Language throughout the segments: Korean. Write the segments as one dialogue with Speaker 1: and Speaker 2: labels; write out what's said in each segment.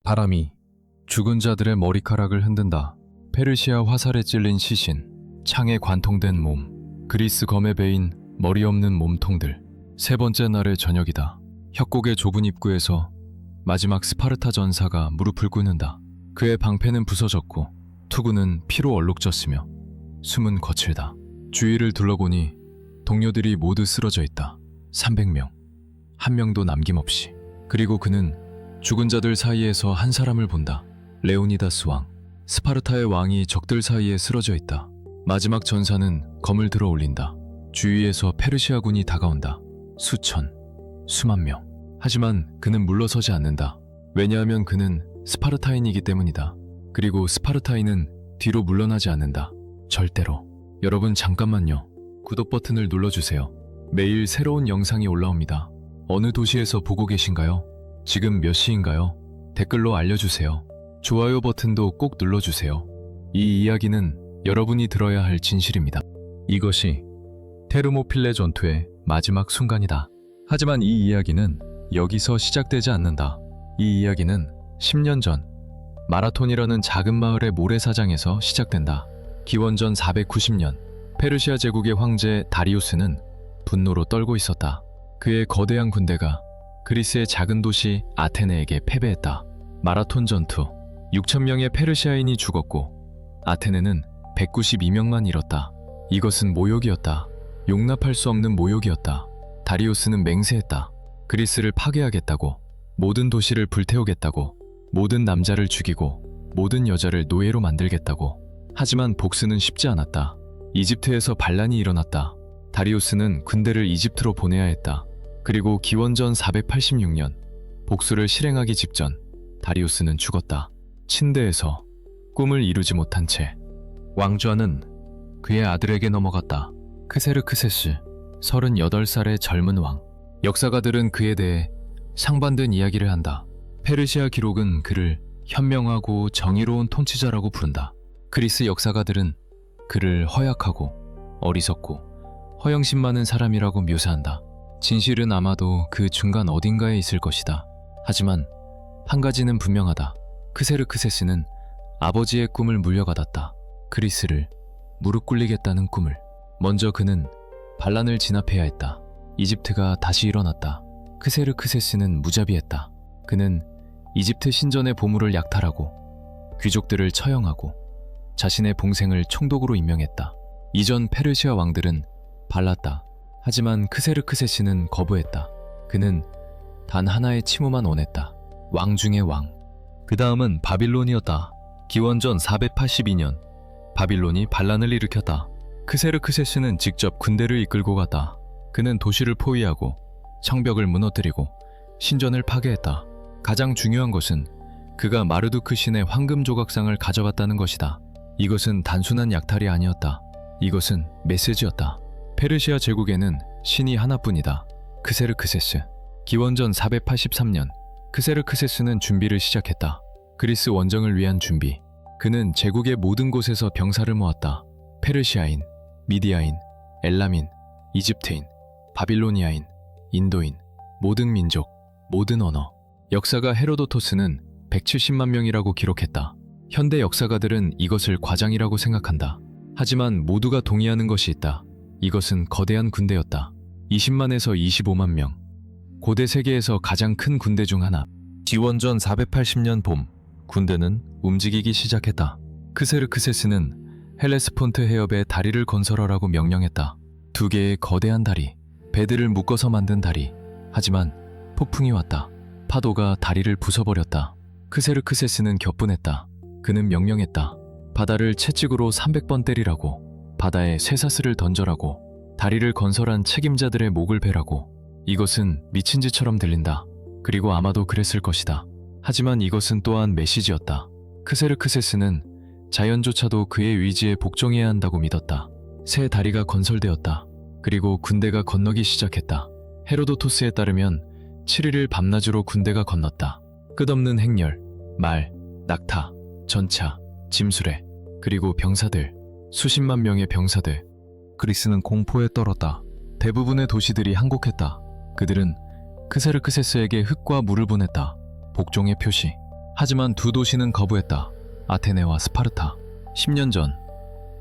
Speaker 1: 바람이 죽은 자들의 머리카락을 흔든다. 페르시아 화살에 찔린 시신, 창에 관통된 몸, 그리스 검에 베인 머리 없는 몸통들. 세 번째 날의 저녁이다. 협곡의 좁은 입구에서 마지막 스파르타 전사가 무릎을 꿇는다. 그의 방패는 부서졌고 투구는 피로 얼룩졌으며 숨은 거칠다. 주위를 둘러보니 동료들이 모두 쓰러져 있다. 300명, 한 명도 남김없이. 그리고 그는 죽은 자들 사이에서 한 사람을 본다. 레오니다스 왕. 스파르타의 왕이 적들 사이에 쓰러져 있다. 마지막 전사는 검을 들어 올린다. 주위에서 페르시아군이 다가온다. 수천, 수만 명. 하지만 그는 물러서지 않는다. 왜냐하면 그는 스파르타인이기 때문이다. 그리고 스파르타인은 뒤로 물러나지 않는다. 절대로. 여러분 잠깐만요. 구독 버튼을 눌러주세요. 매일 새로운 영상이 올라옵니다. 어느 도시에서 보고 계신가요? 지금 몇 시인가요? 댓글로 알려주세요. 좋아요 버튼도 꼭 눌러주세요. 이 이야기는 여러분이 들어야 할 진실입니다. 이것이 테르모필레 전투의 마지막 순간이다. 하지만 이 이야기는 여기서 시작되지 않는다. 이 이야기는 10년 전 마라톤이라는 작은 마을의 모래사장에서 시작된다. 기원전 490년 페르시아 제국의 황제 다리우스는 분노로 떨고 있었다. 그의 거대한 군대가 그리스의 작은 도시 아테네에게 패배했다. 마라톤 전투, 6,000명의 페르시아인이 죽었고 아테네는 192명만 잃었다. 이것은 모욕이었다. 용납할 수 없는 모욕이었다. 다리우스는 맹세했다. 그리스를 파괴하겠다고, 모든 도시를 불태우겠다고, 모든 남자를 죽이고 모든 여자를 노예로 만들겠다고. 하지만 복수는 쉽지 않았다. 이집트에서 반란이 일어났다. 다리우스는 군대를 이집트로 보내야 했다. 그리고 기원전 486년 복수를 실행하기 직전 다리우스는 죽었다. 침대에서 꿈을 이루지 못한 채 왕좌는 그의 아들에게 넘어갔다. 크세르크세스, 38살의 젊은 왕. 역사가들은 그에 대해 상반된 이야기를 한다. 페르시아 기록은 그를 현명하고 정의로운 통치자라고 부른다. 그리스 역사가들은 그를 허약하고 어리석고 허영심 많은 사람이라고 묘사한다. 진실은 아마도 그 중간 어딘가에 있을 것이다. 하지만 한 가지는 분명하다. 크세르크세스는 아버지의 꿈을 물려받았다. 그리스를 무릎 꿇리겠다는 꿈을. 먼저 그는 반란을 진압해야 했다. 이집트가 다시 일어났다. 크세르크세스는 무자비했다. 그는 이집트 신전의 보물을 약탈하고 귀족들을 처형하고 자신의 봉생을 총독으로 임명했다. 이전 페르시아 왕들은 발랐다. 하지만 크세르크세스는 거부했다. 그는 단 하나의 칭호만 원했다. 왕 중의 왕. 그 다음은 바빌론이었다. 기원전 482년 바빌론이 반란을 일으켰다. 크세르크세스는 직접 군대를 이끌고 갔다. 그는 도시를 포위하고 성벽을 무너뜨리고 신전을 파괴했다. 가장 중요한 것은 그가 마르두크 신의 황금 조각상을 가져갔다는 것이다. 이것은 단순한 약탈이 아니었다. 이것은 메시지였다. 페르시아 제국에는 신이 하나뿐이다. 크세르크세스. 기원전 483년 크세르크세스는 준비를 시작했다. 그리스 원정을 위한 준비. 그는 제국의 모든 곳에서 병사를 모았다. 페르시아인, 미디아인, 엘라민, 이집트인, 바빌로니아인, 인도인, 모든 민족, 모든 언어. 역사가 헤로도토스는 170만 명이라고 기록했다. 현대 역사가들은 이것을 과장이라고 생각한다. 하지만 모두가 동의하는 것이 있다. 이것은 거대한 군대였다. 20만에서 25만 명. 고대 세계에서 가장 큰 군대 중 하나. 기원전 480년 봄, 군대는 움직이기 시작했다. 크세르크세스는 헬레스폰트 해협에 다리를 건설하라고 명령했다. 2개의 거대한 다리, 배들을 묶어서 만든 다리. 하지만 폭풍이 왔다. 파도가 다리를 부숴버렸다. 크세르크세스는 격분했다. 그는 명령했다. 바다를 채찍으로 300번 때리라고, 바다에 쇠사슬을 던져라고, 다리를 건설한 책임자들의 목을 베라고. 이것은 미친 짓처럼 들린다. 그리고 아마도 그랬을 것이다. 하지만 이것은 또한 메시지였다. 크세르크세스는 자연조차도 그의 의지에 복종해야 한다고 믿었다. 새 다리가 건설되었다. 그리고 군대가 건너기 시작했다. 헤로도토스에 따르면 7일을 밤낮으로 군대가 건넜다. 끝없는 행렬, 말, 낙타, 전차, 짐수레, 그리고 병사들, 수십만 명의 병사들. 그리스는 공포에 떨었다. 대부분의 도시들이 항복했다. 그들은 크세르크세스에게 흙과 물을 보냈다. 복종의 표시. 하지만 두 도시는 거부했다. 아테네와 스파르타. 10년 전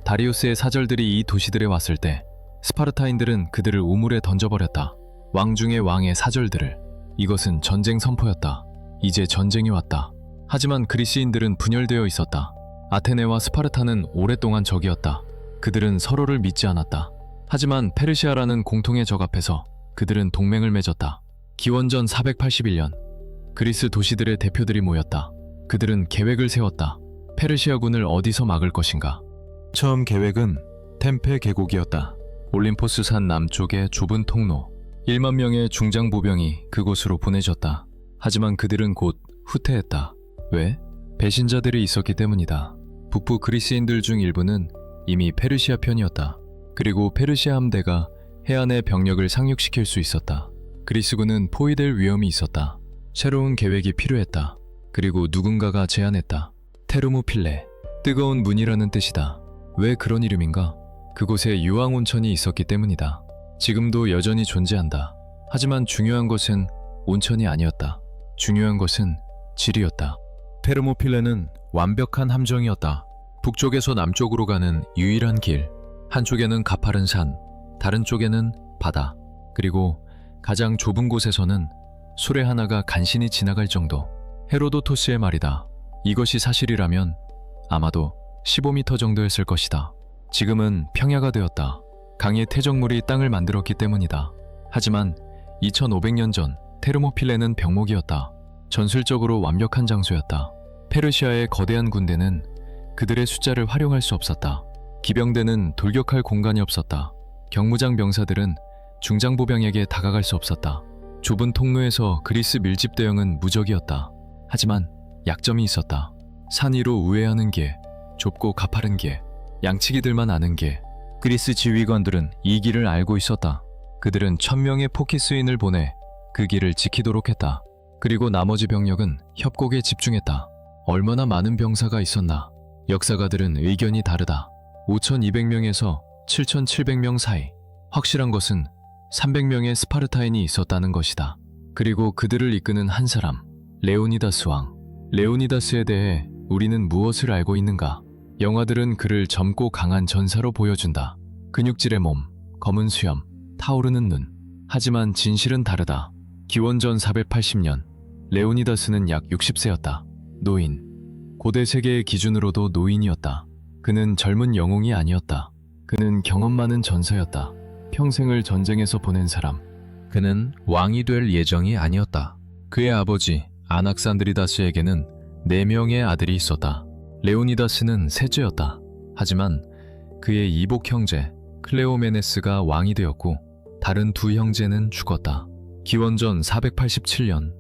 Speaker 1: 다리우스의 사절들이 이 도시들에 왔을 때 스파르타인들은 그들을 우물에 던져버렸다. 왕 중의 왕의 사절들을. 이것은 전쟁 선포였다. 이제 전쟁이 왔다. 하지만 그리스인들은 분열되어 있었다. 아테네와 스파르타는 오랫동안 적이었다. 그들은 서로를 믿지 않았다. 하지만 페르시아라는 공통의 적 앞에서 그들은 동맹을 맺었다. 기원전 481년 그리스 도시들의 대표들이 모였다. 그들은 계획을 세웠다. 페르시아군을 어디서 막을 것인가? 처음 계획은 템페 계곡이었다. 올림포스 산 남쪽의 좁은 통로. 1만 명의 중장 보병이 그곳으로 보내졌다. 하지만 그들은 곧 후퇴했다. 왜? 배신자들이 있었기 때문이다. 북부 그리스인들 중 일부는 이미 페르시아 편이었다. 그리고 페르시아 함대가 해안의 병력을 상륙시킬 수 있었다. 그리스군은 포위될 위험이 있었다. 새로운 계획이 필요했다. 그리고 누군가가 제안했다. 테르모필레, 뜨거운 문이라는 뜻이다. 왜 그런 이름인가? 그곳에 유황 온천이 있었기 때문이다. 지금도 여전히 존재한다. 하지만 중요한 것은 온천이 아니었다. 중요한 것은 질이었다. 테르모필레는 완벽한 함정이었다. 북쪽에서 남쪽으로 가는 유일한 길. 한쪽에는 가파른 산, 다른 쪽에는 바다. 그리고 가장 좁은 곳에서는 수레 하나가 간신히 지나갈 정도. 헤로도토스의 말이다. 이것이 사실이라면 아마도 15m 정도였을 것이다. 지금은 평야가 되었다. 강의 퇴적물이 땅을 만들었기 때문이다. 하지만 2500년 전 테르모필레는 병목이었다. 전술적으로 완벽한 장소였다. 페르시아의 거대한 군대는 그들의 숫자를 활용할 수 없었다. 기병대는 돌격할 공간이 없었다. 경무장 병사들은 중장보병에게 다가갈 수 없었다. 좁은 통로에서 그리스 밀집 대형은 무적이었다. 하지만 약점이 있었다. 산 위로 우회하는 길, 좁고 가파른 길, 양치기들만 아는 길. 그리스 지휘관들은 이 길을 알고 있었다. 그들은 1000명의 포키스인을 보내 그 길을 지키도록 했다. 그리고 나머지 병력은 협곡에 집중했다. 얼마나 많은 병사가 있었나? 역사가들은 의견이 다르다. 5200명에서 7700명 사이. 확실한 것은 300명의 스파르타인이 있었다는 것이다. 그리고 그들을 이끄는 한 사람, 레오니다스 왕. 레오니다스에 대해 우리는 무엇을 알고 있는가? 영화들은 그를 젊고 강한 전사로 보여준다. 근육질의 몸, 검은 수염, 타오르는 눈. 하지만 진실은 다르다. 기원전 480년, 레오니다스는 약 60세였다. 노인. 고대 세계의 기준으로도 노인이었다. 그는 젊은 영웅이 아니었다. 그는 경험 많은 전사였다. 평생을 전쟁에서 보낸 사람. 그는 왕이 될 예정이 아니었다. 그의 아버지 아낙산드리다스에게는 4명의 아들이 있었다. 레오니다스는 셋째였다. 하지만 그의 이복 형제 클레오메네스가 왕이 되었고 다른 두 형제는 죽었다. 기원전 487년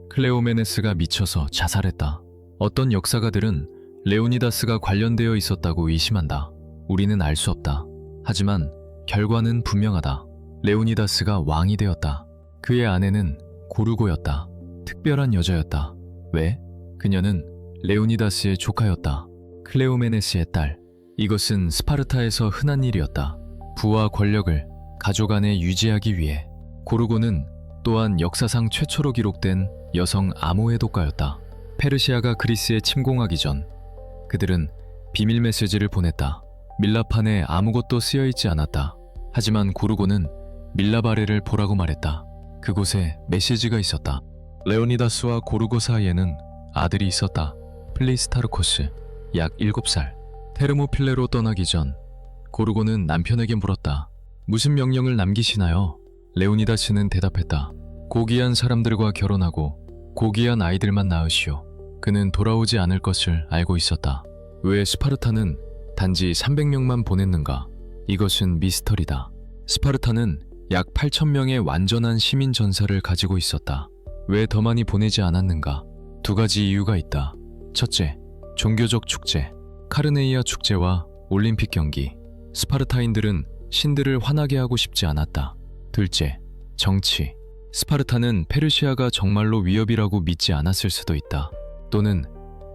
Speaker 1: 클레오메네스가 미쳐서 자살했다. 어떤 역사가들은 레오니다스가 관련되어 있었다고 의심한다. 우리는 알 수 없다. 하지만 결과는 분명하다. 레오니다스가 왕이 되었다. 그의 아내는 고르고였다. 특별한 여자였다. 왜? 그녀는 레오니다스의 조카였다. 클레오메네스의 딸. 이것은 스파르타에서 흔한 일이었다. 부와 권력을 가족 안에 유지하기 위해. 고르고는 또한 역사상 최초로 기록된 여성 암호의 독가였다. 페르시아가 그리스에 침공하기 전 그들은 비밀 메시지를 보냈다. 밀라판에 아무것도 쓰여있지 않았다. 하지만 고르고는 밀라바레를 보라고 말했다. 그곳에 메시지가 있었다. 레오니다스와 고르고 사이에는 아들이 있었다. 플리스타르코스, 약 7살. 테르모필레로 떠나기 전 고르고는 남편에게 물었다. 무슨 명령을 남기시나요? 레오니다스는 대답했다. 고귀한 사람들과 결혼하고 고귀한 아이들만 낳으시오. 그는 돌아오지 않을 것을 알고 있었다. 왜 스파르타는 단지 300명만 보냈는가? 이것은 미스터리다. 스파르타는 약 8000명의 완전한 시민 전사를 가지고 있었다. 왜 더 많이 보내지 않았는가? 두 가지 이유가 있다. 첫째, 종교적 축제, 카르네이아 축제와 올림픽 경기. 스파르타인들은 신들을 화나게 하고 싶지 않았다. 둘째, 정치. 스파르타는 페르시아가 정말로 위협이라고 믿지 않았을 수도 있다. 또는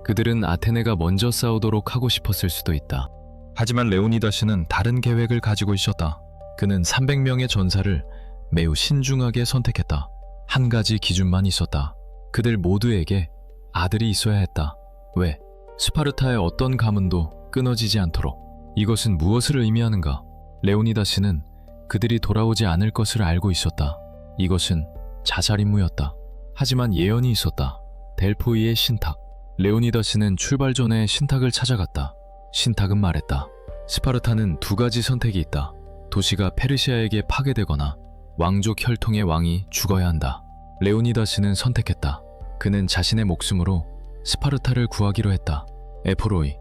Speaker 1: 그들은 아테네가 먼저 싸우도록 하고 싶었을 수도 있다. 하지만 레오니다스는 다른 계획을 가지고 있었다. 그는 300명의 전사를 매우 신중하게 선택했다. 한 가지 기준만 있었다. 그들 모두에게 아들이 있어야 했다. 왜? 스파르타의 어떤 가문도 끊어지지 않도록. 이것은 무엇을 의미하는가? 레오니다스는 그들이 돌아오지 않을 것을 알고 있었다. 이것은 자살 임무였다. 하지만 예언이 있었다. 델포이의 신탁. 레오니다스는 출발 전에 신탁을 찾아갔다. 신탁은 말했다. 스파르타는 두 가지 선택이 있다. 도시가 페르시아에게 파괴되거나 왕족 혈통의 왕이 죽어야 한다. 레오니다스는 선택했다. 그는 자신의 목숨으로 스파르타를 구하기로 했다. 에포로이,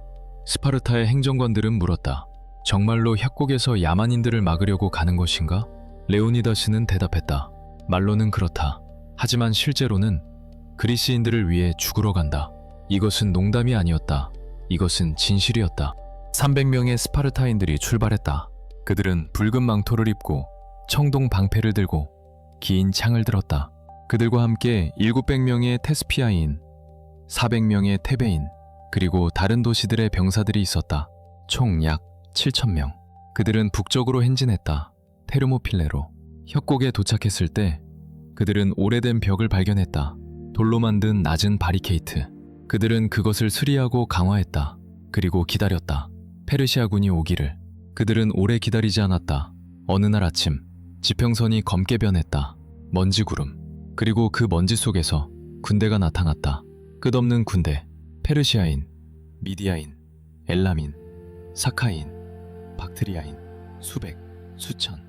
Speaker 1: 스파르타의 행정관들은 물었다. 정말로 협곡에서 야만인들을 막으려고 가는 것인가? 레오니다스는 대답했다. 말로는 그렇다. 하지만 실제로는 그리스인들을 위해 죽으러 간다. 이것은 농담이 아니었다. 이것은 진실이었다. 300명의 스파르타인들이 출발했다. 그들은 붉은 망토를 입고 청동 방패를 들고 긴 창을 들었다. 그들과 함께 700명의 테스피아인, 400명의 테베인, 그리고 다른 도시들의 병사들이 있었다. 총 약 7,000명. 그들은 북쪽으로 행진했다. 테르모필레로. 협곡에 도착했을 때 그들은 오래된 벽을 발견했다. 돌로 만든 낮은 바리케이트. 그들은 그것을 수리하고 강화했다. 그리고 기다렸다. 페르시아군이 오기를. 그들은 오래 기다리지 않았다. 어느 날 아침 지평선이 검게 변했다. 먼지 구름. 그리고 그 먼지 속에서 군대가 나타났다. 끝없는 군대. 페르시아인, 미디아인, 엘람인, 사카인, 박트리아인, 수백, 수천,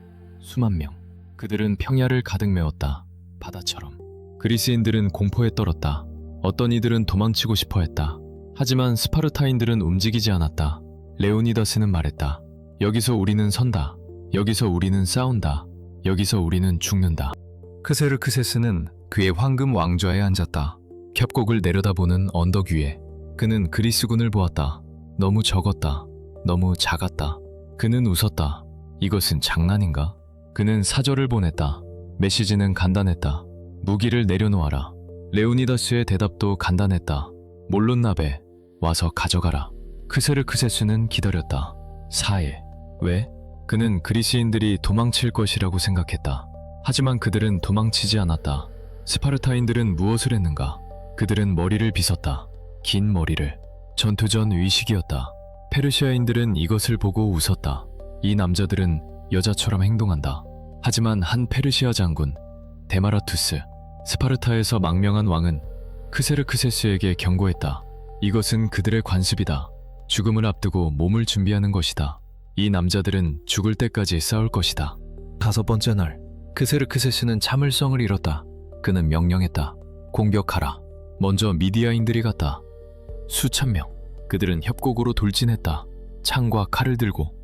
Speaker 1: 수만 명. 그들은 평야를 가득 메웠다. 바다처럼. 그리스인들은 공포에 떨었다. 어떤 이들은 도망치고 싶어 했다. 하지만 스파르타인들은 움직이지 않았다. 레오니다스는 말했다. 여기서 우리는 선다. 여기서 우리는 싸운다. 여기서 우리는 죽는다. 크세르크세스는 그의 황금 왕좌에 앉았다. 협곡을 내려다보는 언덕 위에. 그는 그리스군을 보았다. 너무 적었다. 너무 작았다. 그는 웃었다. 이것은 장난인가? 그는 사절을 보냈다. 메시지는 간단했다. 무기를 내려놓아라. 레오니다스의 대답도 간단했다. 몰론나베, 와서 가져가라. 크세르크세스는 기다렸다. 4일. 왜? 그는 그리스인들이 도망칠 것이라고 생각했다. 하지만 그들은 도망치지 않았다. 스파르타인들은 무엇을 했는가? 그들은 머리를 빗었다. 긴 머리를. 전투 전 의식이었다. 페르시아인들은 이것을 보고 웃었다. 이 남자들은 여자처럼 행동한다. 하지만 한 페르시아 장군, 데마라투스, 스파르타에서 망명한 왕은 크세르크세스에게 경고했다. 이것은 그들의 관습이다. 죽음을 앞두고 몸을 준비하는 것이다. 이 남자들은 죽을 때까지 싸울 것이다. 5번째 날, 크세르크세스는 참을성을 잃었다. 그는 명령했다. 공격하라. 먼저 미디아인들이 갔다. 수천 명. 그들은 협곡으로 돌진했다. 창과 칼을 들고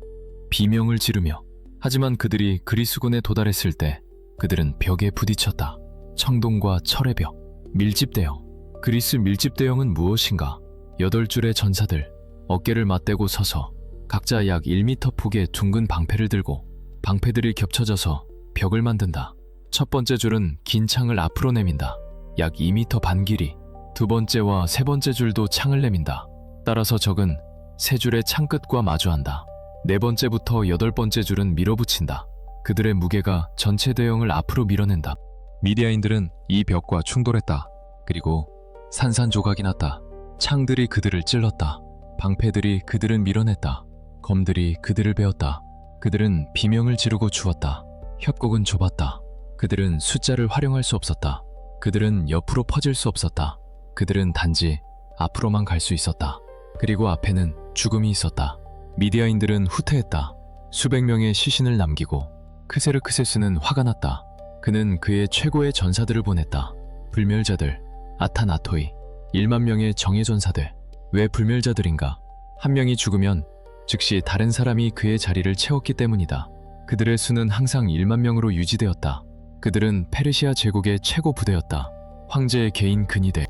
Speaker 1: 비명을 지르며. 하지만 그들이 그리스군에 도달했을 때 그들은 벽에 부딪혔다. 청동과 철의 벽, 밀집대형. 그리스 밀집대형은 무엇인가? 8줄의 전사들, 어깨를 맞대고 서서 각자 약 1m 폭의 둥근 방패를 들고 방패들이 겹쳐져서 벽을 만든다. 첫 번째 줄은 긴 창을 앞으로 내민다. 약 2m 반 길이. 두 번째와 세 번째 줄도 창을 내민다. 따라서 적은 세 줄의 창끝과 마주한다. 네 번째부터 여덟 번째 줄은 밀어붙인다. 그들의 무게가 전체 대형을 앞으로 밀어낸다. 미디아인들은 이 벽과 충돌했다. 그리고 산산조각이 났다. 창들이 그들을 찔렀다. 방패들이 그들을 밀어냈다. 검들이 그들을 베었다. 그들은 비명을 지르고 죽었다. 협곡은 좁았다. 그들은 숫자를 활용할 수 없었다. 그들은 옆으로 퍼질 수 없었다. 그들은 단지 앞으로만 갈 수 있었다. 그리고 앞에는 죽음이 있었다. 미디아인들은 후퇴했다. 수백 명의 시신을 남기고. 크세르크세스는 화가 났다. 그는 그의 최고의 전사들을 보냈다. 불멸자들, 아타나토이, 1만 명의 정예전사들. 왜 불멸자들인가? 한 명이 죽으면 즉시 다른 사람이 그의 자리를 채웠기 때문이다. 그들의 수는 항상 1만 명으로 유지되었다. 그들은 페르시아 제국의 최고 부대였다. 황제의 개인 근위대.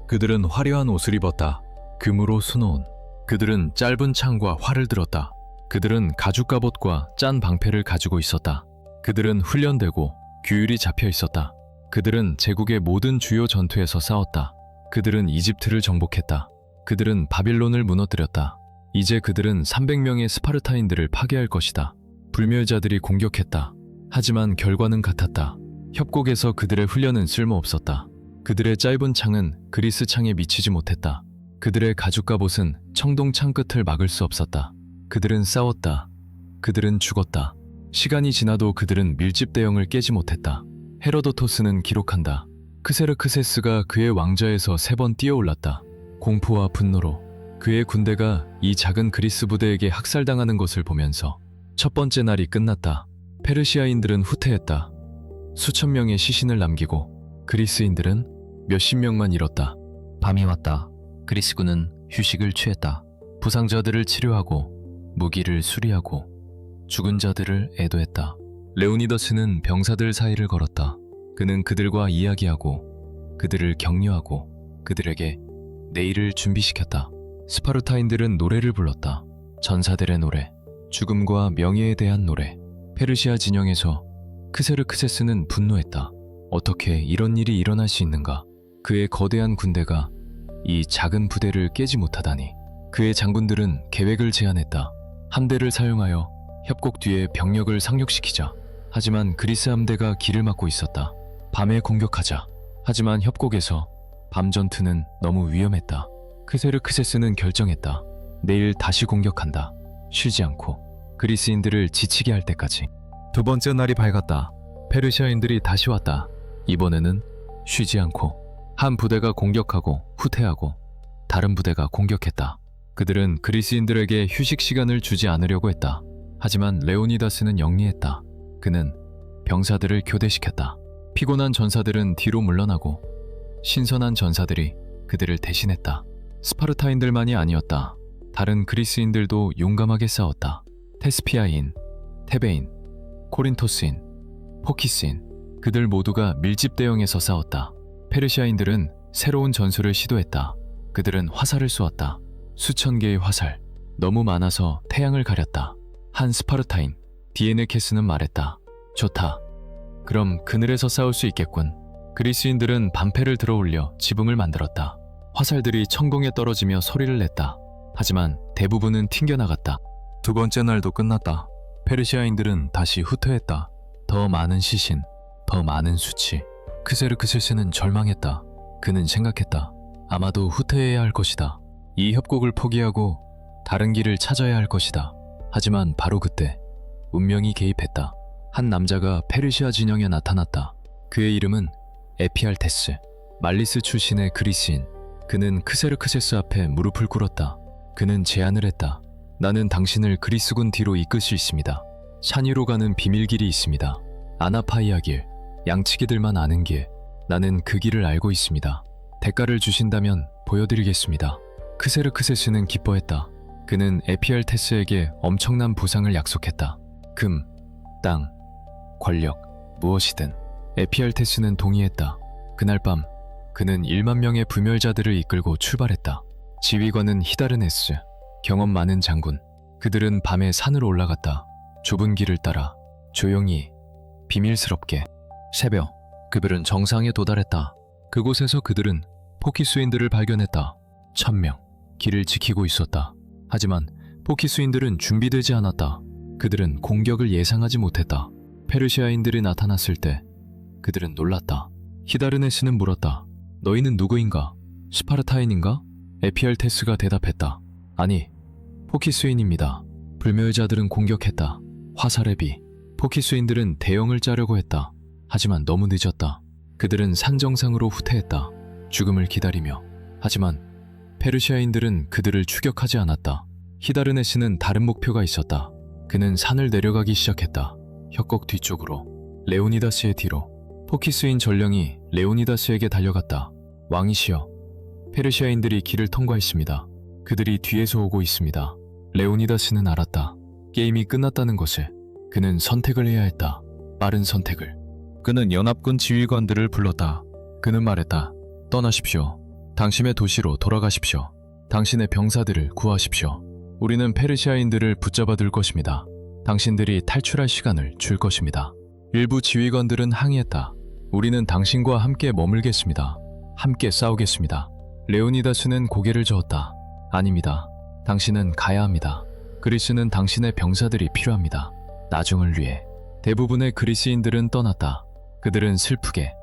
Speaker 1: 그들은 화려한 옷을 입었다. 금으로 수놓은. 그들은 짧은 창과 활을 들었다. 그들은 가죽 갑옷과 짠 방패를 가지고 있었다. 그들은 훈련되고 규율이 잡혀 있었다. 그들은 제국의 모든 주요 전투에서 싸웠다. 그들은 이집트를 정복했다. 그들은 바빌론을 무너뜨렸다. 이제 그들은 300명의 스파르타인들을 파괴할 것이다. 불멸자들이 공격했다. 하지만 결과는 같았다. 협곡에서 그들의 훈련은 쓸모없었다. 그들의 짧은 창은 그리스 창에 미치지 못했다. 그들의 가죽 갑옷은 청동 창 끝을 막을 수 없었다. 그들은 싸웠다. 그들은 죽었다. 시간이 지나도 그들은 밀집 대형을 깨지 못했다. 헤로도토스는 기록한다. 크세르크세스가 그의 왕좌에서 3번 뛰어올랐다. 공포와 분노로 그의 군대가 이 작은 그리스 부대에게 학살당하는 것을 보면서 첫 번째 날이 끝났다. 페르시아인들은 후퇴했다. 수천 명의 시신을 남기고 그리스인들은 몇십 명만 잃었다.
Speaker 2: 밤이 왔다. 그리스군은 휴식을 취했다.
Speaker 1: 부상자들을 치료하고 무기를 수리하고 죽은 자들을 애도했다. 레오니더스는 병사들 사이를 걸었다. 그는 그들과 이야기하고 그들을 격려하고 그들에게 내일을 준비시켰다. 스파르타인들은 노래를 불렀다. 전사들의 노래, 죽음과 명예에 대한 노래. 페르시아 진영에서 크세르크세스는 분노했다. 어떻게 이런 일이 일어날 수 있는가? 그의 거대한 군대가 이 작은 부대를 깨지 못하다니. 그의 장군들은 계획을 제안했다. 함대를 사용하여 협곡 뒤에 병력을 상륙시키자. 하지만 그리스 함대가 길을 막고 있었다. 밤에 공격하자. 하지만 협곡에서 밤 전투는 너무 위험했다. 크세르크세스는 결정했다. 내일 다시 공격한다. 쉬지 않고 그리스인들을 지치게 할 때까지. 두 번째 날이 밝았다. 페르시아인들이 다시 왔다. 이번에는 쉬지 않고 한 부대가 공격하고 후퇴하고 다른 부대가 공격했다. 그들은 그리스인들에게 휴식 시간을 주지 않으려고 했다. 하지만 레오니다스는 영리했다. 그는 병사들을 교대시켰다. 피곤한 전사들은 뒤로 물러나고 신선한 전사들이 그들을 대신했다. 스파르타인들만이 아니었다. 다른 그리스인들도 용감하게 싸웠다. 테스피아인, 테베인, 코린토스인, 포키스인, 그들 모두가 밀집 대형에서 싸웠다. 페르시아인들은 새로운 전술을 시도했다. 그들은 화살을 쏘았다. 수천 개의 화살, 너무 많아서 태양을 가렸다. 한 스파르타인, 디에네케스는 말했다. 좋다. 그럼 그늘에서 싸울 수 있겠군. 그리스인들은 반패를 들어올려 지붕을 만들었다. 화살들이 천공에 떨어지며 소리를 냈다. 하지만 대부분은 튕겨나갔다. 두 번째 날도 끝났다. 페르시아인들은 다시 후퇴했다. 더 많은 시신, 더 많은 수치. 크세르크세스는 절망했다. 그는 생각했다. 아마도 후퇴해야 할 것이다. 이 협곡을 포기하고 다른 길을 찾아야 할 것이다. 하지만 바로 그때 운명이 개입했다. 한 남자가 페르시아 진영에 나타났다. 그의 이름은 에피알테스, 말리스 출신의 그리스인. 그는 크세르크세스 앞에 무릎을 꿇었다. 그는 제안을 했다. 나는 당신을 그리스군 뒤로 이끌 수 있습니다. 산 위로 가는 비밀길이 있습니다. 아나파이아 길, 양치기들만 아는 길. 나는 그 길을 알고 있습니다. 대가를 주신다면 보여드리겠습니다. 크세르크세스는 기뻐했다. 그는 에피알테스에게 엄청난 보상을 약속했다. 금, 땅, 권력, 무엇이든. 에피알테스는 동의했다. 그날 밤 그는 1만 명의 불멸자들을 이끌고 출발했다. 지휘관은 히다르네스, 경험 많은 장군. 그들은 밤에 산으로 올라갔다. 좁은 길을 따라 조용히, 비밀스럽게. 새벽, 그들은 정상에 도달했다. 그곳에서 그들은 포키수인들을 발견했다. 1000명, 길을 지키고 있었다. 하지만 포키수인들은 준비되지 않았다. 그들은 공격을 예상하지 못했다. 페르시아인들이 나타났을 때 그들은 놀랐다. 히다르네스는 물었다. 너희는 누구인가? 스파르타인인가? 에피알테스가 대답했다. 아니, 포키수인입니다. 불멸자들은 공격했다. 화살의 비. 포키수인들은 대형을 짜려고 했다. 하지만 너무 늦었다. 그들은 산 정상으로 후퇴했다. 죽음을 기다리며. 하지만 페르시아인들은 그들을 추격하지 않았다. 히다르네스는 다른 목표가 있었다. 그는 산을 내려가기 시작했다. 협곡 뒤쪽으로, 레오니다스의 뒤로. 포키스인 전령이 레오니다스에게 달려갔다. 왕이시여, 페르시아인들이 길을 통과했습니다. 그들이 뒤에서 오고 있습니다. 레오니다스는 알았다. 게임이 끝났다는 것을. 그는 선택을 해야 했다. 빠른 선택을. 그는 연합군 지휘관들을 불렀다. 그는 말했다. 떠나십시오. 당신의 도시로 돌아가십시오. 당신의 병사들을 구하십시오. 우리는 페르시아인들을 붙잡아 둘 것입니다. 당신들이 탈출할 시간을 줄 것입니다. 일부 지휘관들은 항의했다. 우리는 당신과 함께 머물겠습니다. 함께 싸우겠습니다. 레오니다스는 고개를 저었다. 아닙니다. 당신은 가야 합니다. 그리스는 당신의 병사들이 필요합니다. 나중을 위해. 대부분의 그리스인들은 떠났다. 그들은 슬프게,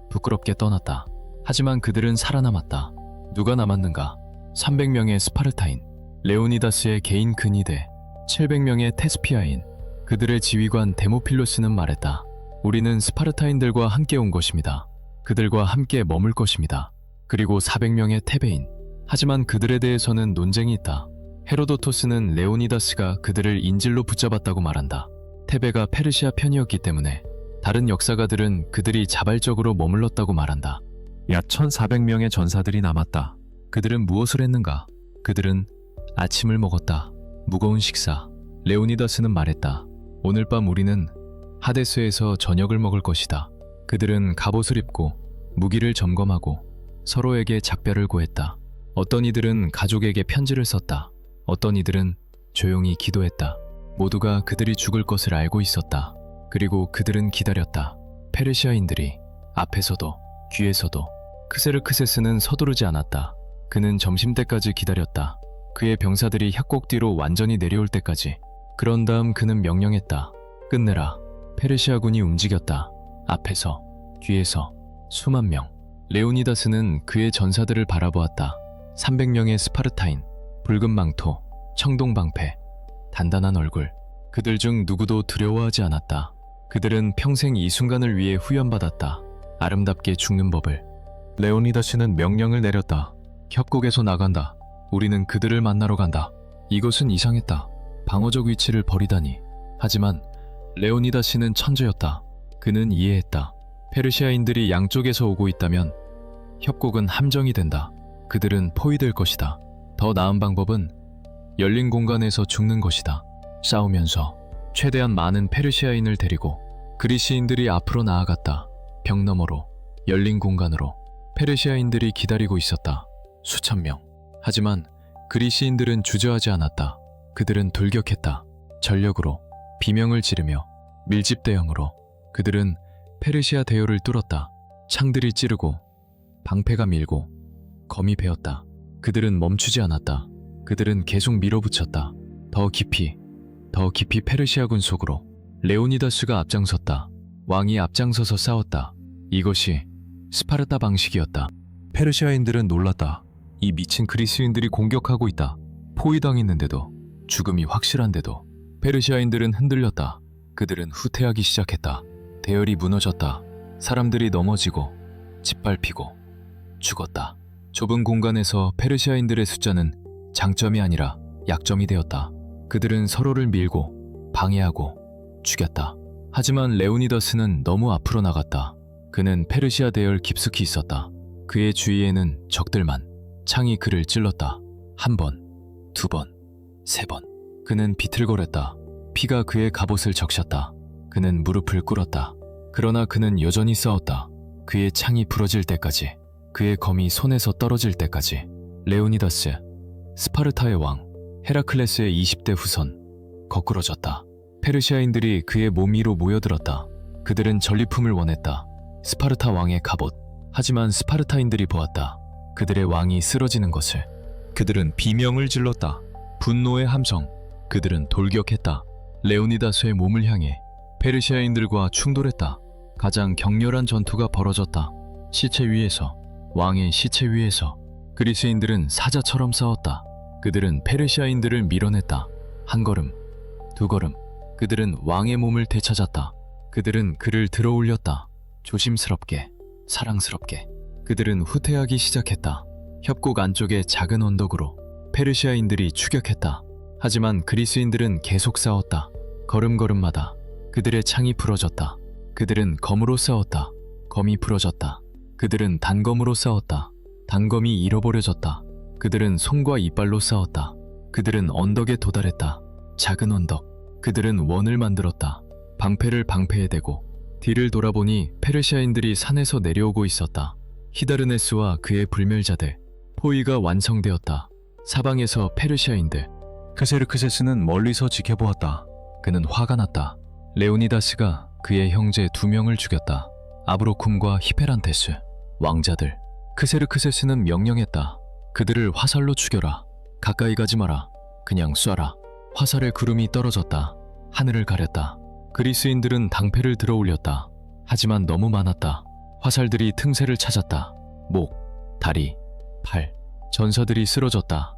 Speaker 1: 부끄럽게 떠났다. 하지만 그들은 살아남았다. 누가 남았는가? 300명의 스파르타인, 레오니다스의 개인 근위대, 700명의 테스피아인, 그들의 지휘관 데모필로스는 말했다. 우리는 스파르타인들과 함께 온 것입니다. 그들과 함께 머물 것입니다. 그리고 400명의 테베인. 하지만 그들에 대해서는 논쟁이 있다. 헤로도토스는 레오니다스가 그들을 인질로 붙잡았다고 말한다. 테베가 페르시아 편이었기 때문에 다른 역사가들은 그들이 자발적으로 머물렀다고 말한다. 약 1400명의 전사들이 남았다. 그들은 무엇을 했는가? 그들은 아침을 먹었다. 무거운 식사. 레오니다스는 말했다. 오늘 밤 우리는 하데스에서 저녁을 먹을 것이다. 그들은 갑옷을 입고 무기를 점검하고 서로에게 작별을 고했다. 어떤 이들은 가족에게 편지를 썼다. 어떤 이들은 조용히 기도했다. 모두가 그들이 죽을 것을 알고 있었다. 그리고 그들은 기다렸다. 페르시아인들이 앞에서도 뒤에서도. 크세르크세스는 서두르지 않았다. 그는 점심때까지 기다렸다. 그의 병사들이 협곡 뒤로 완전히 내려올 때까지. 그런 다음 그는 명령했다. 끝내라. 페르시아군이 움직였다. 앞에서, 뒤에서, 수만 명. 레오니다스는 그의 전사들을 바라보았다. 300명의 스파르타인, 붉은 망토, 청동방패, 단단한 얼굴. 그들 중 누구도 두려워하지 않았다. 그들은 평생 이 순간을 위해 후연받았다. 아름답게 죽는 법을. 레오니다스는 명령을 내렸다. 협곡에서 나간다. 우리는 그들을 만나러 간다. 이것은 이상했다. 방어적 위치를 버리다니. 하지만 레오니다스는 천재였다. 그는 이해했다. 페르시아인들이 양쪽에서 오고 있다면 협곡은 함정이 된다. 그들은 포위될 것이다. 더 나은 방법은 열린 공간에서 죽는 것이다. 싸우면서 최대한 많은 페르시아인을 데리고. 그리스인들이 앞으로 나아갔다. 벽 너머로, 열린 공간으로. 페르시아인들이 기다리고 있었다. 수천 명. 하지만 그리스인들은 주저하지 않았다. 그들은 돌격했다. 전력으로, 비명을 지르며, 밀집대형으로. 그들은 페르시아 대요를 뚫었다. 창들이 찌르고, 방패가 밀고, 검이 베었다. 그들은 멈추지 않았다. 그들은 계속 밀어붙였다. 더 깊이 페르시아군 속으로. 레오니다스가 앞장섰다. 왕이 앞장서서 싸웠다. 이것이 스파르타 방식이었다. 페르시아인들은 놀랐다. 이 미친 그리스인들이 공격하고 있다. 포위당했는데도, 죽음이 확실한데도. 페르시아인들은 흔들렸다. 그들은 후퇴하기 시작했다. 대열이 무너졌다. 사람들이 넘어지고 짓밟히고 죽었다. 좁은 공간에서 페르시아인들의 숫자는 장점이 아니라 약점이 되었다. 그들은 서로를 밀고 방해하고 죽였다. 하지만 레오니다스는 너무 앞으로 나갔다. 그는 페르시아 대열 깊숙이 있었다. 그의 주위에는 적들만. 창이 그를 찔렀다. 한 번, 두 번, 세 번. 그는 비틀거렸다. 피가 그의 갑옷을 적셨다. 그는 무릎을 꿇었다. 그러나 그는 여전히 싸웠다. 그의 창이 부러질 때까지. 그의 검이 손에서 떨어질 때까지. 레오니다스, 스파르타의 왕, 헤라클레스의 20대 후손, 거꾸러졌다. 페르시아인들이 그의 몸 위로 모여들었다. 그들은 전리품을 원했다. 스파르타 왕의 갑옷. 하지만 스파르타인들이 보았다. 그들의 왕이 쓰러지는 것을. 그들은 비명을 질렀다. 분노의 함성. 그들은 돌격했다. 레오니다스의 몸을 향해 페르시아인들과 충돌했다. 가장 격렬한 전투가 벌어졌다. 시체 위에서, 왕의 시체 위에서. 그리스인들은 사자처럼 싸웠다. 그들은 페르시아인들을 밀어냈다. 한 걸음, 두 걸음. 그들은 왕의 몸을 되찾았다. 그들은 그를 들어올렸다. 조심스럽게, 사랑스럽게. 그들은 후퇴하기 시작했다. 협곡 안쪽의 작은 언덕으로. 페르시아인들이 추격했다. 하지만 그리스인들은 계속 싸웠다. 걸음걸음마다 그들의 창이 부러졌다. 그들은 검으로 싸웠다. 검이 부러졌다. 그들은 단검으로 싸웠다. 단검이 잃어버려졌다. 그들은 손과 이빨로 싸웠다. 그들은 언덕에 도달했다. 작은 언덕. 그들은 원을 만들었다. 방패를 방패에 대고. 뒤를 돌아보니 페르시아인들이 산에서 내려오고 있었다. 히다르네스와 그의 불멸자들. 포위가 완성되었다. 사방에서 페르시아인들. 크세르크세스는 멀리서 지켜보았다. 그는 화가 났다. 레오니다스가 그의 형제 2명을 죽였다. 아브로쿰과 히페란테스. 왕자들. 크세르크세스는 명령했다. 그들을 화살로 죽여라. 가까이 가지 마라. 그냥 쏴라. 화살의 구름이 떨어졌다. 하늘을 가렸다. 그리스인들은 당패를 들어 올렸다. 하지만 너무 많았다. 화살들이 틈새를 찾았다. 목, 다리, 팔. 전사들이 쓰러졌다.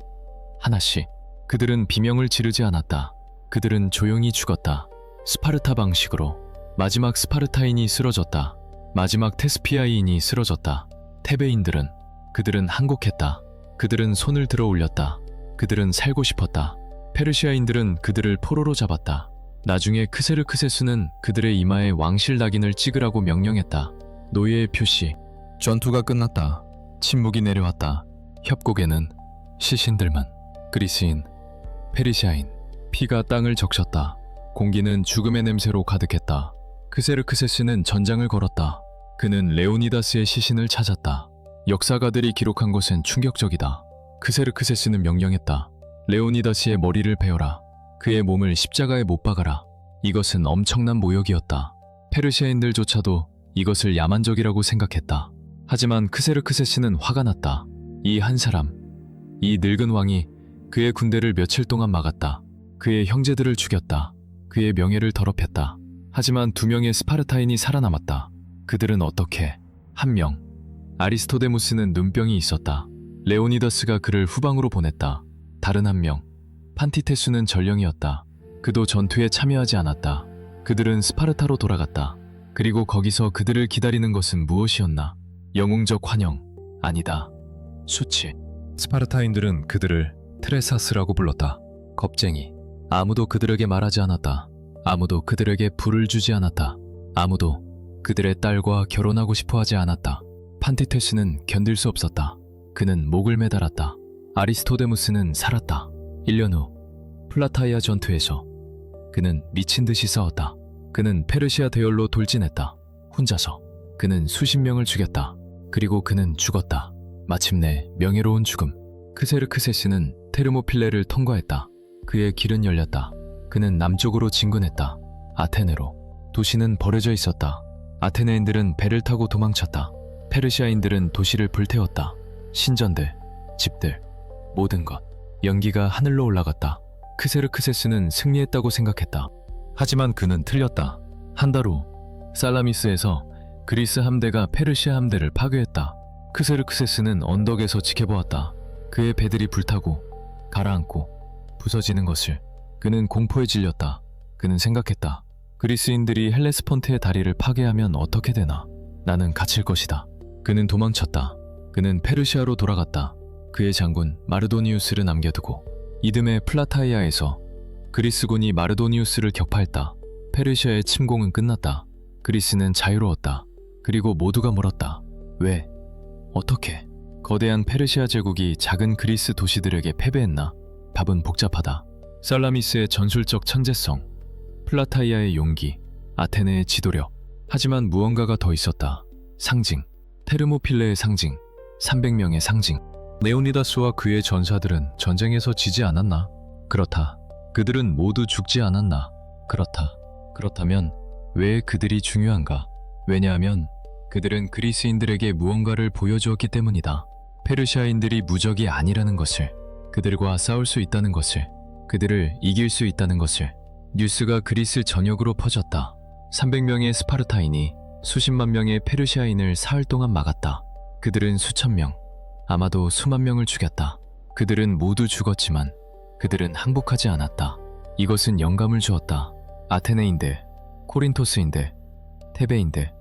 Speaker 1: 하나씩. 그들은 비명을 지르지 않았다. 그들은 조용히 죽었다. 스파르타 방식으로. 마지막 스파르타인이 쓰러졌다. 마지막 테스피아인이 쓰러졌다. 테베인들은 그들은 항복했다. 그들은 손을 들어 올렸다. 그들은 살고 싶었다. 페르시아인들은 그들을 포로로 잡았다. 나중에 크세르크세스는 그들의 이마에 왕실 낙인을 찍으라고 명령했다. 노예의 표시. 전투가 끝났다. 침묵이 내려왔다. 협곡에는 시신들만. 그리스인, 페르시아인. 피가 땅을 적셨다. 공기는 죽음의 냄새로 가득했다. 크세르크세스는 전장을 걸었다. 그는 레오니다스의 시신을 찾았다. 역사가들이 기록한 것은 충격적이다. 크세르크세스는 명령했다. 레오니다스의 머리를 베어라. 그의 몸을 십자가에 못 박아라. 이것은 엄청난 모욕이었다. 페르시아인들조차도 이것을 야만적이라고 생각했다. 하지만 크세르크세스는 화가 났다. 이 한 사람, 이 늙은 왕이 그의 군대를 며칠 동안 막았다. 그의 형제들을 죽였다. 그의 명예를 더럽혔다. 하지만 2명의 스파르타인이 살아남았다. 그들은 어떻게? 한 명, 아리스토데무스는 눈병이 있었다. 레오니다스가 그를 후방으로 보냈다. 다른 한 명, 판티테수는 전령이었다. 그도 전투에 참여하지 않았다. 그들은 스파르타로 돌아갔다. 그리고 거기서 그들을 기다리는 것은 무엇이었나? 영웅적 환영, 아니다. 수치. 스파르타인들은 그들을 트레사스라고 불렀다. 겁쟁이. 아무도 그들에게 말하지 않았다. 아무도 그들에게 불을 주지 않았다. 아무도 그들의 딸과 결혼하고 싶어 하지 않았다. 판티테스는 견딜 수 없었다. 그는 목을 매달았다. 아리스토데무스는 살았다. 1년 후 플라타이아 전투에서 그는 미친 듯이 싸웠다. 그는 페르시아 대열로 돌진했다. 혼자서. 그는 수십 명을 죽였다. 그리고 그는 죽었다. 마침내 명예로운 죽음. 크세르크세스는 테르모필레를 통과했다. 그의 길은 열렸다. 그는 남쪽으로 진군했다. 아테네로. 도시는 버려져 있었다. 아테네인들은 배를 타고 도망쳤다. 페르시아인들은 도시를 불태웠다. 신전들, 집들, 모든 것. 연기가 하늘로 올라갔다. 크세르크세스는 승리했다고 생각했다. 하지만 그는 틀렸다. 한 달 후 살라미스에서 그리스 함대가 페르시아 함대를 파괴했다. 크세르크세스는 언덕에서 지켜보았다. 그의 배들이 불타고 가라앉고 부서지는 것을. 그는 공포에 질렸다. 그는 생각했다. 그리스인들이 헬레스폰트의 다리를 파괴하면 어떻게 되나? 나는 갇힐 것이다. 그는 도망쳤다. 그는 페르시아로 돌아갔다. 그의 장군 마르도니우스를 남겨두고 이듬해 플라타이아에서 그리스군이 마르도니우스를 격파했다. 페르시아의 침공은 끝났다. 그리스는 자유로웠다. 그리고 모두가 물었다. 왜? 어떻게? 거대한 페르시아 제국이 작은 그리스 도시들에게 패배했나? 답은 복잡하다. 살라미스의 전술적 천재성, 플라타이아의 용기, 아테네의 지도력. 하지만 무언가가 더 있었다. 상징. 테르모필레의 상징. 300명의 상징. 레오니다스와 그의 전사들은 전쟁에서 지지 않았나? 그렇다. 그들은 모두 죽지 않았나? 그렇다. 그렇다면 왜 그들이 중요한가? 왜냐하면 그들은 그리스인들에게 무언가를 보여주었기 때문이다. 페르시아인들이 무적이 아니라는 것을, 그들과 싸울 수 있다는 것을, 그들을 이길 수 있다는 것을. 뉴스가 그리스 전역으로 퍼졌다. 300명의 스파르타인이 수십만 명의 페르시아인을 사흘 동안 막았다. 그들은 수천 명, 아마도 수만 명을 죽였다. 그들은 모두 죽었지만 그들은 항복하지 않았다. 이것은 영감을 주었다. 아테네인들, 코린토스인들, 테베인들,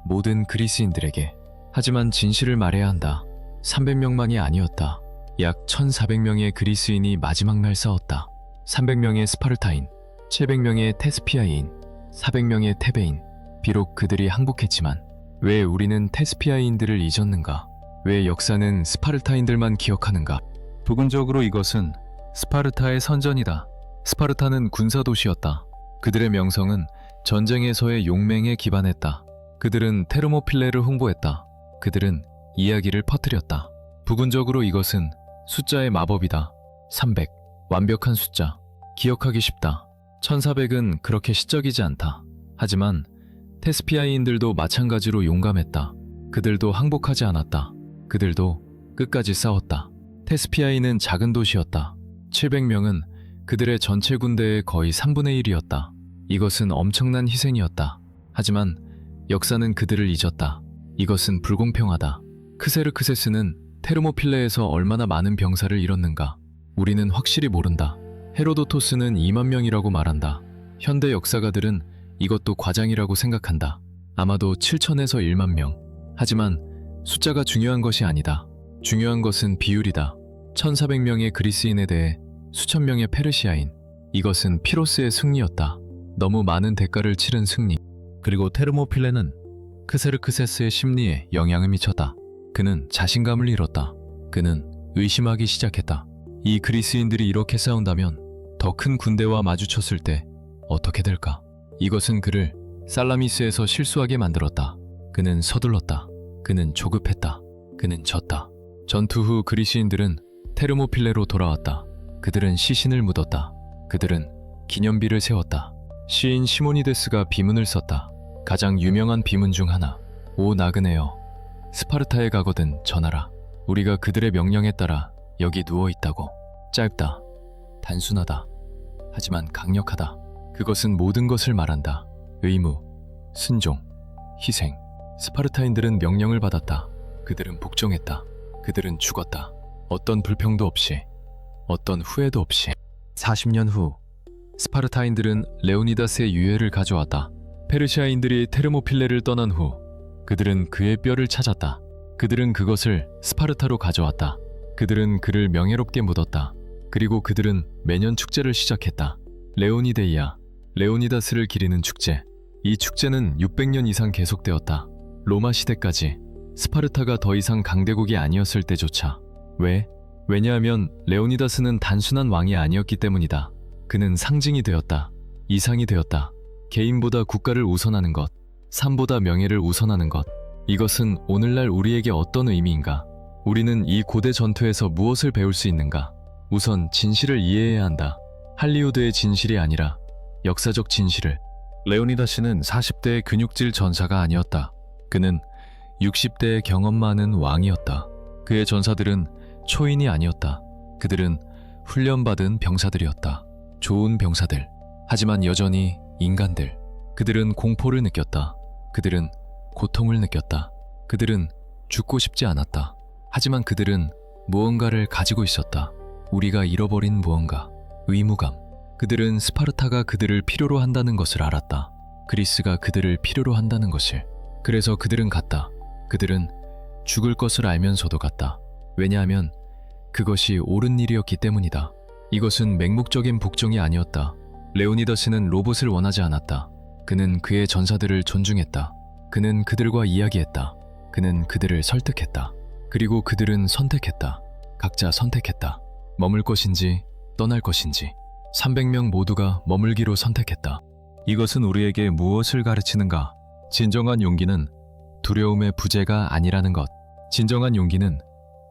Speaker 1: 모든 그리스인들에게. 하지만 진실을 말해야 한다. 300명만이 아니었다. 약 1400명의 그리스인이 마지막 날 싸웠다. 300명의 스파르타인, 700명의 테스피아인, 400명의 테베인. 비록 그들이 항복했지만 왜 우리는 테스피아인들을 잊었는가? 왜 역사는 스파르타인들만 기억하는가? 부분적으로 이것은 스파르타의 선전이다. 스파르타는 군사도시였다. 그들의 명성은 전쟁에서의 용맹에 기반했다. 그들은 테르모필레를 홍보했다. 그들은 이야기를 퍼뜨렸다. 부분적으로 이것은 숫자의 마법이다. 300, 완벽한 숫자. 기억하기 쉽다. 1400은 그렇게 시적이지 않다. 하지만 테스피아인들도 마찬가지로 용감했다. 그들도 항복하지 않았다. 그들도 끝까지 싸웠다. 테스피아인은 작은 도시였다. 700명은 그들의 전체 군대의 거의 3분의 1이었다. 이것은 엄청난 희생이었다. 하지만 역사는 그들을 잊었다. 이것은 불공평하다. 크세르크세스는 테르모필레에서 얼마나 많은 병사를 잃었는가? 우리는 확실히 모른다. 헤로도토스는 2만 명이라고 말한다. 현대 역사가들은 이것도 과장이라고 생각한다. 아마도 7천에서 1만 명. 하지만 숫자가 중요한 것이 아니다. 중요한 것은 비율이다. 1400명의 그리스인에 대해 수천 명의 페르시아인. 이것은 피로스의 승리였다. 너무 많은 대가를 치른 승리. 그리고 테르모필레는 크세르크세스의 심리에 영향을 미쳤다. 그는 자신감을 잃었다. 그는 의심하기 시작했다. 이 그리스인들이 이렇게 싸운다면 더 큰 군대와 마주쳤을 때 어떻게 될까? 이것은 그를 살라미스에서 실수하게 만들었다. 그는 서둘렀다. 그는 조급했다. 그는 졌다. 전투 후 그리스인들은 테르모필레로 돌아왔다. 그들은 시신을 묻었다. 그들은 기념비를 세웠다. 시인 시모니데스가 비문을 썼다. 가장 유명한 비문 중 하나. 오 나그네여, 스파르타에 가거든 전하라. 우리가 그들의 명령에 따라 여기 누워있다고. 짧다. 단순하다. 하지만 강력하다. 그것은 모든 것을 말한다. 의무, 순종, 희생. 스파르타인들은 명령을 받았다. 그들은 복종했다. 그들은 죽었다. 어떤 불평도 없이, 어떤 후회도 없이. 40년 후 스파르타인들은 레오니다스의 유해를 가져왔다. 페르시아인들이 테르모필레를 떠난 후 그들은 그의 뼈를 찾았다. 그들은 그것을 스파르타로 가져왔다. 그들은 그를 명예롭게 묻었다. 그리고 그들은 매년 축제를 시작했다. 레오니데이아, 레오니다스를 기리는 축제. 이 축제는 600년 이상 계속되었다. 로마 시대까지. 스파르타가 더 이상 강대국이 아니었을 때조차. 왜? 왜냐하면 레오니다스는 단순한 왕이 아니었기 때문이다. 그는 상징이 되었다. 이상이 되었다. 개인보다 국가를 우선하는 것, 삶보다 명예를 우선하는 것. 이것은 오늘날 우리에게 어떤 의미인가? 우리는 이 고대 전투에서 무엇을 배울 수 있는가? 우선 진실을 이해해야 한다. 할리우드의 진실이 아니라 역사적 진실을. 레오니다스는 40대의 근육질 전사가 아니었다. 그는 60대의 경험 많은 왕이었다. 그의 전사들은 초인이 아니었다. 그들은 훈련받은 병사들이었다. 좋은 병사들. 하지만 여전히 인간들. 그들은 공포를 느꼈다. 그들은 고통을 느꼈다. 그들은 죽고 싶지 않았다. 하지만 그들은 무언가를 가지고 있었다. 우리가 잃어버린 무언가. 의무감. 그들은 스파르타가 그들을 필요로 한다는 것을 알았다. 그리스가 그들을 필요로 한다는 것을. 그래서 그들은 갔다. 그들은 죽을 것을 알면서도 갔다. 왜냐하면 그것이 옳은 일이었기 때문이다. 이것은 맹목적인 복종이 아니었다. 레오니다스는 로봇을 원하지 않았다. 그는 그의 전사들을 존중했다. 그는 그들과 이야기했다. 그는 그들을 설득했다. 그리고 그들은 선택했다. 각자 선택했다. 머물 것인지 떠날 것인지. 300명 모두가 머물기로 선택했다. 이것은 우리에게 무엇을 가르치는가? 진정한 용기는 두려움의 부재가 아니라는 것. 진정한 용기는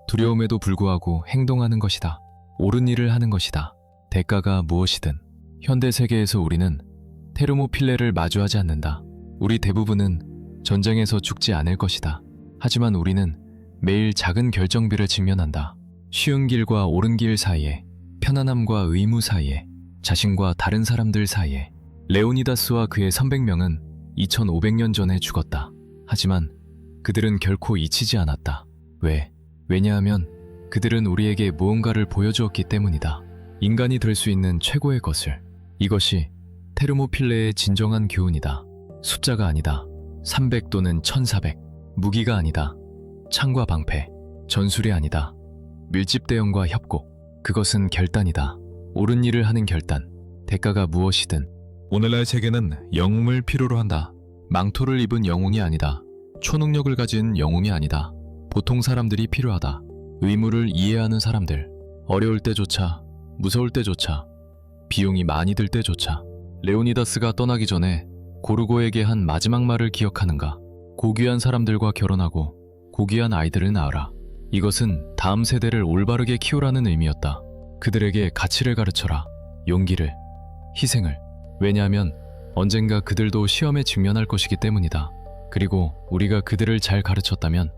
Speaker 1: 두려움에도 불구하고 행동하는 것이다. 옳은 일을 하는 것이다. 대가가 무엇이든. 현대 세계에서 우리는 테르모필레를 마주하지 않는다. 우리 대부분은 전쟁에서 죽지 않을 것이다. 하지만 우리는 매일 작은 결정비를 직면한다. 쉬운 길과 옳은 길 사이에, 편안함과 의무 사이에, 자신과 다른 사람들 사이에. 레오니다스와 그의 300명은 2500년 전에 죽었다. 하지만 그들은 결코 잊히지 않았다. 왜? 왜냐하면 그들은 우리에게 무언가를 보여주었기 때문이다. 인간이 될 수 있는 최고의 것을. 이것이 테르모필레의 진정한 교훈이다. 숫자가 아니다. 300 또는 1400. 무기가 아니다. 창과 방패. 전술이 아니다. 밀집 대응과 협곡. 그것은 결단이다. 옳은 일을 하는 결단. 대가가 무엇이든. 오늘날 세계는 영웅을 필요로 한다. 망토를 입은 영웅이 아니다. 초능력을 가진 영웅이 아니다. 보통 사람들이 필요하다. 의무를 이해하는 사람들. 어려울 때조차, 무서울 때조차, 비용이 많이 들 때조차. 레오니다스가 떠나기 전에 고르고에게 한 마지막 말을 기억하는가? 고귀한 사람들과 결혼하고 고귀한 아이들을 낳아라. 이것은 다음 세대를 올바르게 키우라는 의미였다. 그들에게 가치를 가르쳐라. 용기를, 희생을. 왜냐하면 언젠가 그들도 시험에 직면할 것이기 때문이다. 그리고 우리가 그들을 잘 가르쳤다면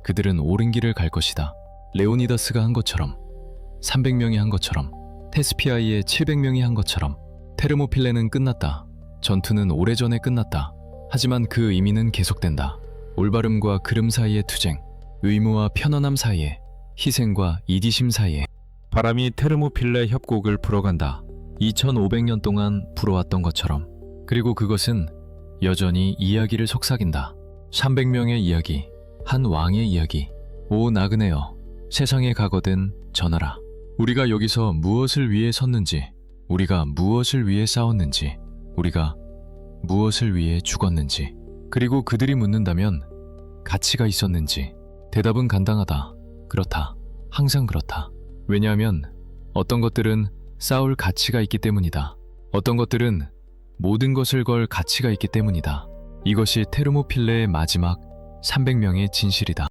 Speaker 1: 그들은 옳은 길을 갈 것이다. 레오니다스가 한 것처럼, 300명이 한 것처럼, 테스피아이의 700명이 한 것처럼. 테르모필레는 끝났다. 전투는 오래전에 끝났다. 하지만 그 의미는 계속된다. 올바름과 그름 사이의 투쟁. 의무와 편안함 사이에, 희생과 이기심 사이에 바람이 테르모필레 협곡을 불어간다. 2500년 동안 불어왔던 것처럼. 그리고 그것은 여전히 이야기를 속삭인다. 300명의 이야기, 한 왕의 이야기. 오 나그네여, 세상에 가거든 전하라. 우리가 여기서 무엇을 위해 섰는지, 우리가 무엇을 위해 싸웠는지, 우리가 무엇을 위해 죽었는지, 그리고 그들이 묻는다면 가치가 있었는지. 대답은 간단하다. 그렇다. 항상 그렇다. 왜냐하면 어떤 것들은 싸울 가치가 있기 때문이다. 어떤 것들은 모든 것을 걸 가치가 있기 때문이다. 이것이 테르모필레의 마지막 300명의 진실이다.